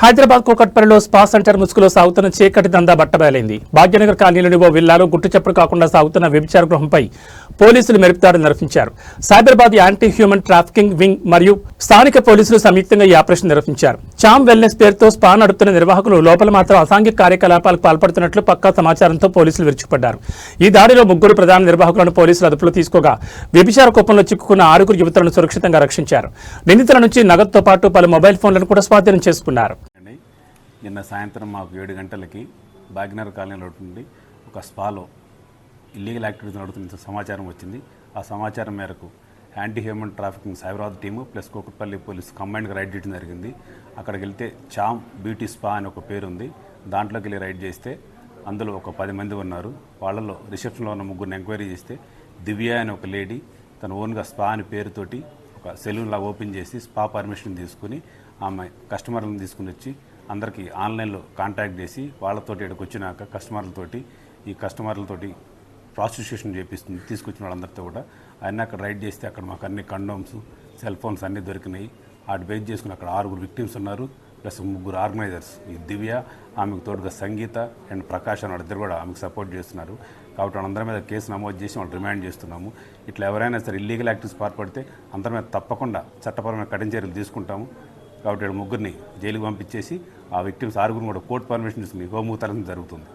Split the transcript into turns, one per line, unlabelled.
హైదరాబాద్ కూకట్పల్లిలో spa centre ముసుగులో సాగుతున్న చీకటి దందా బట్టబయలైంది. భాగ్యనగర్ కాలనీలోని ఓ విల్లాలో గుట్టుచప్పుడు కాకుండా సాగుతున్న వ్యభిచార గృహంపై పోలీసులు మెరుపుదాడులు నిర్వహించారు. Cyberabad anti human trafficking wing మరియు స్థానిక పోలీసులు సంయుక్తంగా ఈ ఆపరేషన్ నిర్వహించారు. చామ్ వెల్నెస్ పేరుతో స్పా నడుపుతున్న నిర్వాహకులు లోపల మాత్రం అసాంఘిక కార్యకలాపాలకు పాల్పడుతున్నట్లు పక్కా సమాచారంతో పోలీసులు విరుచుకుపడ్డారు. ఈ దాడిలో 3 ప్రధాన నిర్వాహకులను పోలీసులు అదుపులో తీసుకోగా వ్యభిచార కూపంలో చిక్కుకున్న 6 యువతులను సురక్షితంగా రక్షించారు. నిందితుల నుంచి నగదుతో పాటు పలు మొబైల్ ఫోన్లను కూడా స్వాధీనం చేసుకున్నారు.
నిన్న సాయంత్రం మాకు 7 గంటలకి భాగ్యనగర్ కాలనీలో నుండి ఒక స్పాలో ఇల్లీగల్ యాక్టివిటీస్ నడుతున్న సమాచారం వచ్చింది. ఆ సమాచారం మేరకు anti human trafficking Cyberabad team plus Kukatpally police కంబైన్డ్గా రైడ్ చేయడం జరిగింది. అక్కడికి వెళ్తే చామ్ బ్యూటీ స్పా అని ఒక పేరు ఉంది. దాంట్లోకి వెళ్ళి రైడ్ చేస్తే అందులో ఒక 10 మంది ఉన్నారు. వాళ్ళలో రిసెప్షన్లో ఉన్న 3 ఎంక్వైరీ చేస్తే దివ్య అని ఒక లేడీ తన ఓన్గా స్పా అని పేరుతోటి ఒక సెలూన్ లాగా ఓపెన్ చేసి స్పా పర్మిషన్ తీసుకుని ఆమె కస్టమర్లను తీసుకుని వచ్చి అందరికీ ఆన్లైన్లో కాంటాక్ట్ చేసి వాళ్ళతోటి ఇక్కడికి వచ్చినాక కస్టమర్లతోటి ప్రాస్టిట్యూషన్ చేపిస్తుంది. తీసుకొచ్చిన వాళ్ళందరితో కూడా ఆయన అక్కడ రైడ్ చేస్తే అక్కడ మాకు అన్ని కండోమ్స్, సెల్ ఫోన్స్ అన్నీ దొరికినాయి. వాటి బేస్ చేసుకుని అక్కడ 6 విక్టిమ్స్ ఉన్నారు, ప్లస్ 3 ఆర్గనైజర్స్. ఈ దివ్య, ఆమెకు తోడుగా సంగీత అండ్ ప్రకాష్ అని వాళ్ళిద్దరు కూడా ఆమెకు సపోర్ట్ చేస్తున్నారు. కాబట్టి వాళ్ళందరి మీద కేసు నమోదు చేసి వాళ్ళు రిమాండ్ చేస్తున్నాము. ఇట్లా ఎవరైనా సరే ఇల్లీగల్ యాక్టివిటీస్ పాల్పడితే అందరి మీద తప్పకుండా చట్టపరమైన కఠిన చర్యలు తీసుకుంటాము. కాబట్టి 3 జైలుకి పంపించేసి ఆ విక్టిమ్స్ 6 కూడా కోర్టు పర్మిషన్ తీసుకుని హోంకు తరలించడం జరుగుతుంది.